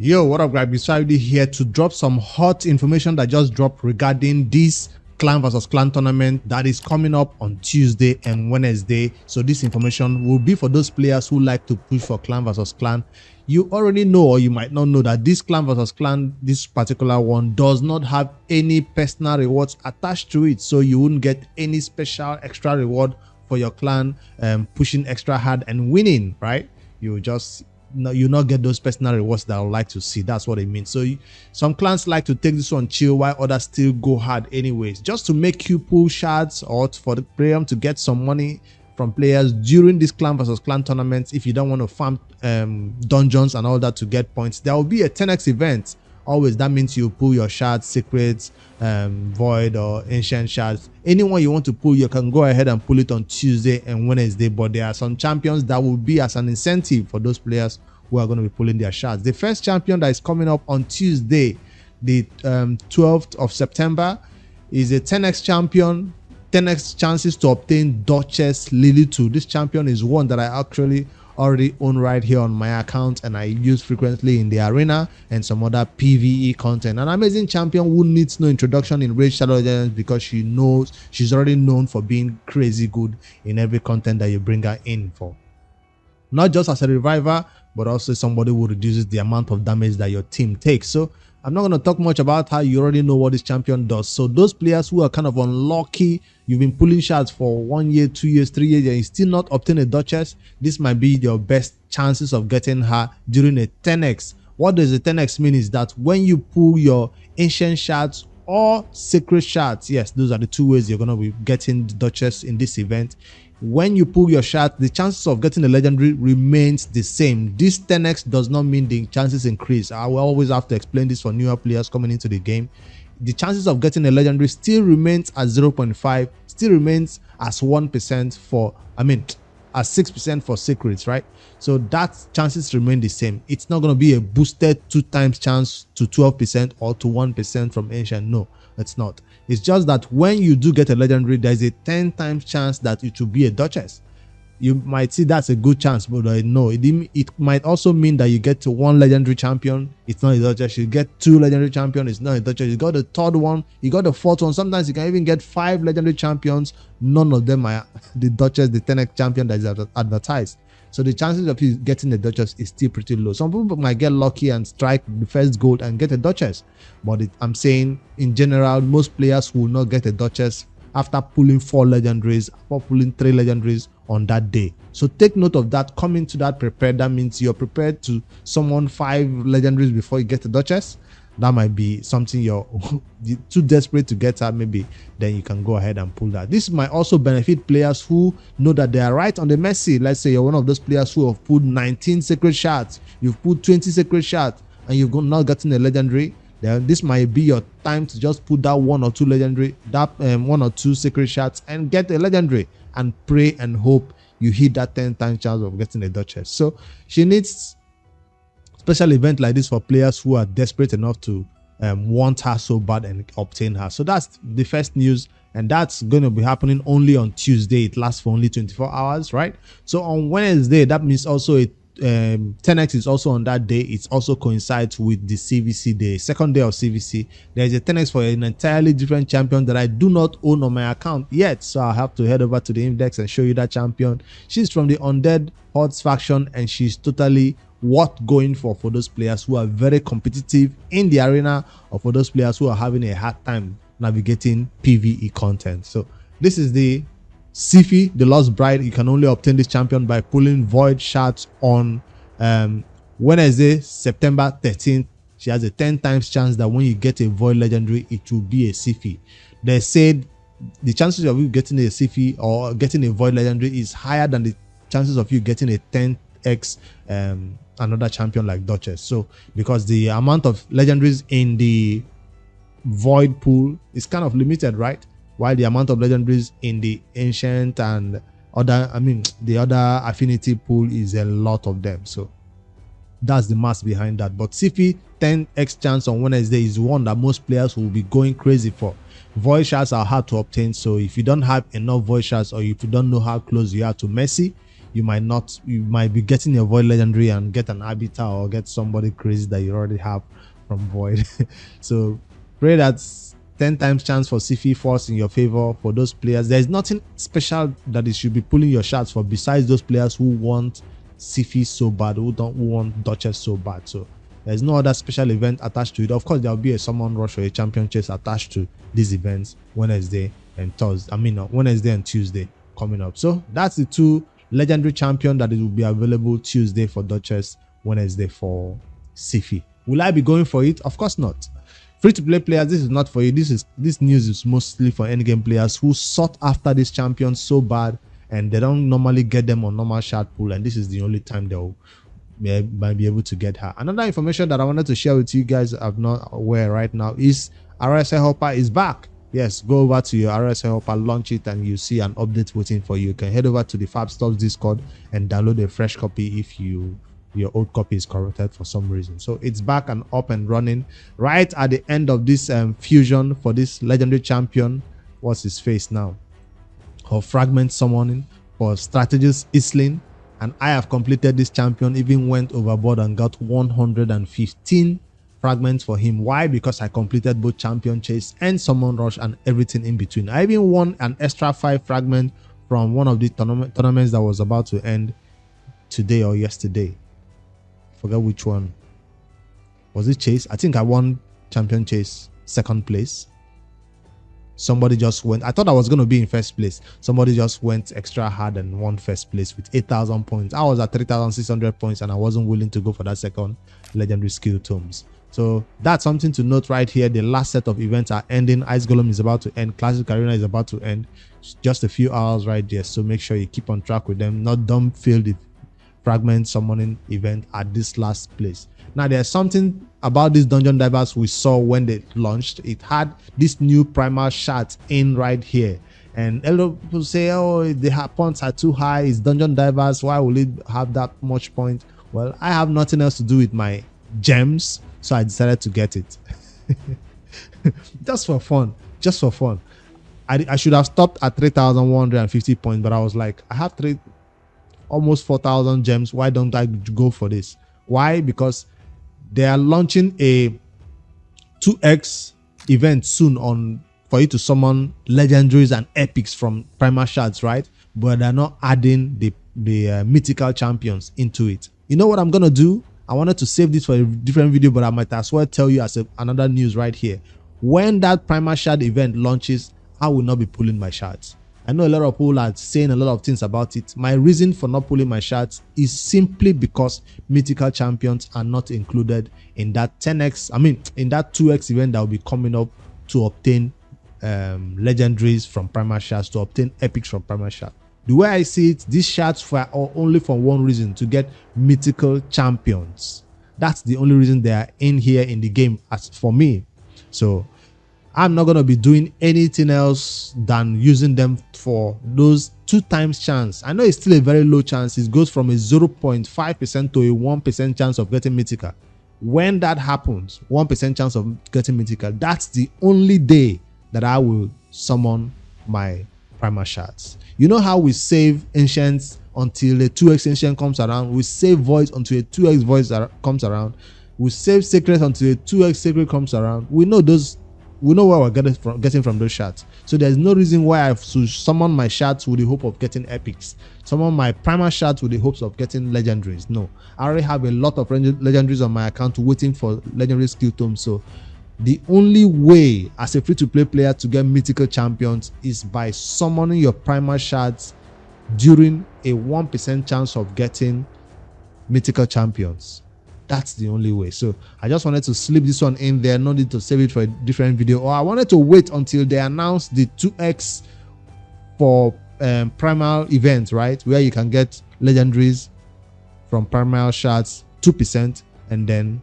Yo, what up, guys? Decided here to drop some hot information that just dropped regarding this clan versus clan tournament that is coming up on Tuesday and Wednesday. So this information will be for those players who like to push for clan versus clan. You already know, or you might not know, that this clan versus clan, this particular one, does not have any personal rewards attached to it. So you wouldn't get any special extra reward for your clan pushing extra hard and winning, right? You just you not get those personal rewards that I would like to see. That's what it means. So some clans like to take this one chill while others still go hard anyways, just to make you pull shards or for the player to get some money from players during this clan versus clan tournaments. If you don't want to farm dungeons and all that to get points, there will be a 10x event. Always, that means you pull your shards, secrets, void or ancient shards. Anyone you want to pull, you can go ahead and pull it on Tuesday and Wednesday. But there are some champions that will be as an incentive for those players who are going to be pulling their shards. The first champion that is coming up on Tuesday, the 12th of September, is a 10x champion. 10x chances to obtain Duchess Lily 2. This champion is one that I actually already own right here on my account, and I use frequently in the arena and some other PvE content. An amazing champion who needs no introduction in Raid Shadow Legends because she's already known for being crazy good in every content that you bring her in for. Not just as a reviver, but also somebody who reduces the amount of damage that your team takes. So I'm not going to talk much about how you already know what this champion does. So those players who are kind of unlucky, you've been pulling shards for 1 year, 2 years, 3 years, and you still not obtain a Duchess, this might be your best chances of getting her during a 10x. What does a 10x mean is that when you pull your ancient shards or sacred shards, yes, those are the two ways you're going to be getting the Duchess in this event. When you pull your shard, the chances of getting a legendary remains the same. This 10x does not mean the chances increase. I will always have to explain this for newer players coming into the game. The chances of getting a legendary still remains at 0.5, still remains as 1% for, as 6% for secrets, right? So that chances remain the same. It's not going to be a boosted 2 times chance to 12% or to 1% from ancient. No, it's not. It's just that when you do get a legendary, there's a 10 times chance that it will be a Duchess. You might see that's a good chance, but no, it might also mean that you get to 1 legendary champion, it's not a Duchess. You get 2 legendary champions, it's not a Duchess. You got the 3rd one, you got the 4th one. Sometimes you can even get 5 legendary champions. None of them are the Duchess, the 10x champion that is advertised. So the chances of you getting a Duchess is still pretty low. Some people might get lucky and strike the first gold and get a Duchess, but I'm saying in general, most players will not get a Duchess after pulling 4 legendaries, or pulling 3 legendaries on that day. So take note of that. Come into that prepared. That means you're prepared to summon 5 legendaries before you get a Duchess. That might be something you're too desperate to get at, maybe. Then you can go ahead and pull that. This might also benefit players who know that they are right on the mercy. Let's say you're one of those players who have pulled 19 sacred shards, you've pulled 20 sacred shards, and you've not gotten a legendary. Then this might be your time to just put that 1 or 2 legendary, that 1 or 2 sacred shards, and get a legendary, and pray and hope you hit that 10 times chance of getting a Duchess. So she needs special event like this for players who are desperate enough to want her so bad and obtain her. So that's the first news, and that's going to be happening only on Tuesday. It lasts for only 24 hours, right? So on Wednesday, that means also 10x is also on that day. It also coincides with the CVC day, second day of CVC. There's a 10x for an entirely different champion that I do not own on my account yet, so I have to head over to the index and show you that champion. She's from the Undead Hordes faction, and she's totally worth going for those players who are very competitive in the arena, or for those players who are having a hard time navigating PvE content. So this is the Sifi, the Lost Bride. You can only obtain this champion by pulling void shards on Wednesday, September 13th. She has a 10 times chance that when you get a void legendary, it will be a Sifi. They said the chances of you getting a Sifi or getting a void legendary is higher than the chances of you getting a 10x another champion like Duchess. So because the amount of legendaries in the void pool is kind of limited, right? While the amount of legendaries in the ancient and other, the other affinity pool is a lot of them. So that's the math behind that. But Sifi 10x chance on Wednesday is one that most players will be going crazy for. Void shards are hard to obtain, so if you don't have enough void shards, or if you don't know how close you are to Mercy, you might be getting your void legendary and get an arbiter or get somebody crazy that you already have from void. So pray that 10 times chance for Sifi falls in your favor for those players. There's nothing special that it should be pulling your shards for besides those players who want Sifi so bad, who want Duchess so bad. So there's no other special event attached to it. Of course, there will be a summon rush or a champion chase attached to these events Wednesday and Wednesday and Tuesday coming up. So that's the two legendary champion that it will be available Tuesday for Duchess, Wednesday for Sifi. Will I be going for it? Of course not. Free to play players, this is not for you. This news is mostly for endgame players who sought after these champions so bad and they don't normally get them on normal shard pool, and this is the only time they'll might be able to get her. Another information that I wanted to share with you guys, I'm not aware right now, is RSL Hopper is back. Yes, go over to your RSL Hopper, launch it, and you see an update waiting for you. You can head over to the Fab Stores Discord and download a fresh copy if your old copy is corrupted for some reason. So it's back and up and running right at the end of this fusion for this legendary champion. What's his face now? Or Fragment summoning for Strategos Islin. And I have completed this champion, even went overboard and got 115 fragments for him. Why? Because I completed both champion chase and summon rush and everything in between. I even won an extra 5 fragment from one of the tournaments that was about to end today or yesterday. Forget which one. Was it chase? I think I won champion chase, 2nd place. Somebody just went, I thought I was going to be in 1st place. Somebody just went extra hard and won 1st place with 8,000 points. I was at 3,600 points and I wasn't willing to go for that 2nd legendary skill tomes. So that's something to note right here. The last set of events are ending. Ice Golem is about to end. Classic Arena is about to end. Just a few hours right there. So make sure you keep on track with them. Don't fail the fragment summoning event at this last place. Now there's something about these dungeon divers we saw when they launched. It had this new Primal Shards in right here, and a lot of people say, oh, the points are too high, it's dungeon divers, why will it have that much point? Well, I have nothing else to do with my gems, so I decided to get it. Just for fun. I should have stopped at 3,150 points, but I was like, I have almost 4,000 gems, why don't I go for this? Why? Because they are launching a 2x event soon for you to summon legendaries and epics from Primal Shards, right? But they're not adding the mythical champions into it. You know what I'm gonna do? I wanted to save this for a different video, but I might as well tell you as another news right here. When that Primal Shard event launches, I will not be pulling my shards. I know a lot of people are saying a lot of things about it. My reason for not pulling my shards is simply because mythical champions are not included in that 10x, in that 2x event that will be coming up to obtain legendaries from Primal Shards, to obtain epics from Primal Shards. The way I see it, these shards are only for one reason: to get mythical champions. That's the only reason they are in here in the game, as for me. So I'm not going to be doing anything else than using them for those 2 times chance. I know it's still a very low chance. It goes from a 0.5% to a 1% chance of getting mythical. When that happens, 1% chance of getting mythical, that's the only day that I will summon my Primal Shards. You know how we save ancients until a 2x ancient comes around? We save voids until a 2x voids comes around. We save sacred until a 2x sacred comes around. We know where we're getting from those shards. So there's no reason why I should summon my shards with the hope of getting epics, summon my Primal Shards with the hopes of getting legendaries. No, I already have a lot of legendaries on my account waiting for legendary skill tomes. So the only way as a free-to-play player to get mythical champions is by summoning your Primal Shards during a 1% chance of getting mythical champions. That's the only way. So I just wanted to slip this one in there. No need to save it for a different video. Or I wanted to wait until they announce the 2x for Primal event, right? Where you can get legendaries from Primal Shards 2%, and then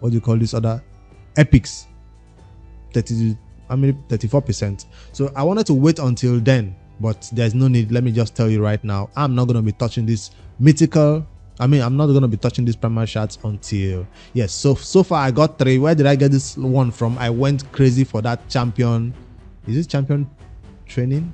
what do you call this other? Epics 34%. So I wanted to wait until then, but there's no need. Let me just tell you right now, I'm not going to be touching this mythical. I'm not going to be touching these Primal Shards until, yes, so far I got 3. Where did I get this one from? I went crazy for that champion. Is this champion training?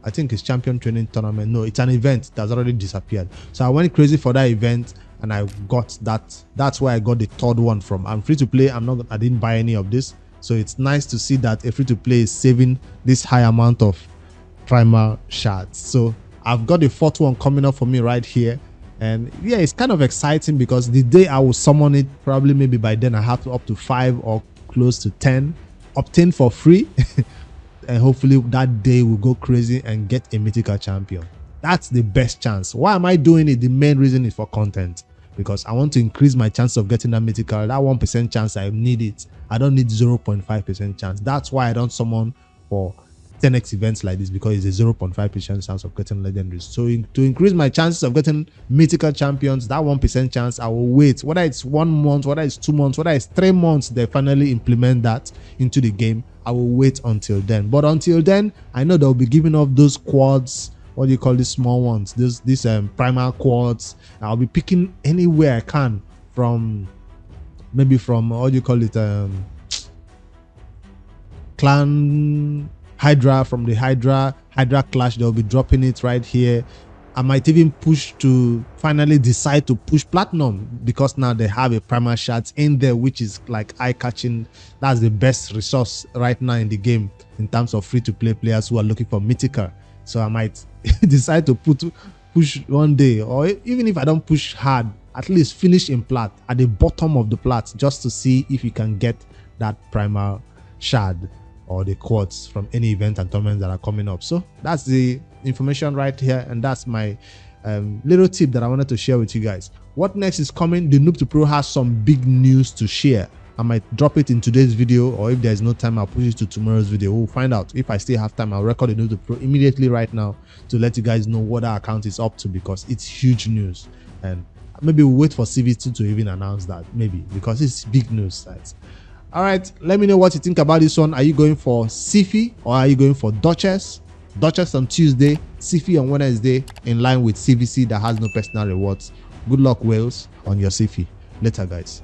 I think it's champion training tournament. No, it's an event that's already disappeared. So I went crazy for that event and I got that. That's where I got the third one from. I'm free to play. I didn't buy any of this. So it's nice to see that a free to play is saving this high amount of Primal Shards. So I've got the fourth one coming up for me right here. And yeah, it's kind of exciting because the day I will summon it, probably maybe by then I have to up to 5 or close to 10 obtain for free. And hopefully that day will go crazy and get a mythical champion. That's the best chance. Why am I doing it? The main reason is for content, because I want to increase my chance of getting that mythical. That 1% chance, I need it. I don't need 0.5% chance. That's why I don't summon for 10x events like this, because it's a 0.5% chance of getting legendaries. So to increase my chances of getting mythical champions, that 1% chance, I will wait. Whether it's 1 month, whether it's 2 months, whether it's 3 months, they finally implement that into the game, I will wait until then. But until then, I know they'll be giving off those quads. What do you call these small ones? These primal quads. I'll be picking anywhere I can from, maybe from, what do you call it, clan Hydra. From the Hydra clash, they'll be dropping it right here. I might even push to finally decide to push platinum, because now they have a Primal Shards in there, which is like eye-catching. That's the best resource right now in the game in terms of free-to-play players who are looking for mythical. So I might decide to push one day, or even if I don't push hard, at least finish in plat, at the bottom of the plat, just to see if you can get that Primal Shard or the quads from any event and tournaments that are coming up. So that's the information right here, and that's my little tip that I wanted to share with you guys. What next is coming? The Noob to Pro has some big news to share. I might drop it in today's video, or if there's no time, I'll push it to tomorrow's video. We'll find out. If I still have time, I'll record the Noob to Pro immediately right now to let you guys know what our account is up to, because it's huge news. And maybe we'll wait for CVC to even announce that, maybe, because it's big news. All right, let me know what you think about this one. Are you going for Sifi or are you going for Duchess? Duchess on Tuesday, Sifi on Wednesday, in line with CVC that has no personal rewards. Good luck, Wales, on your Sifi. Later, guys.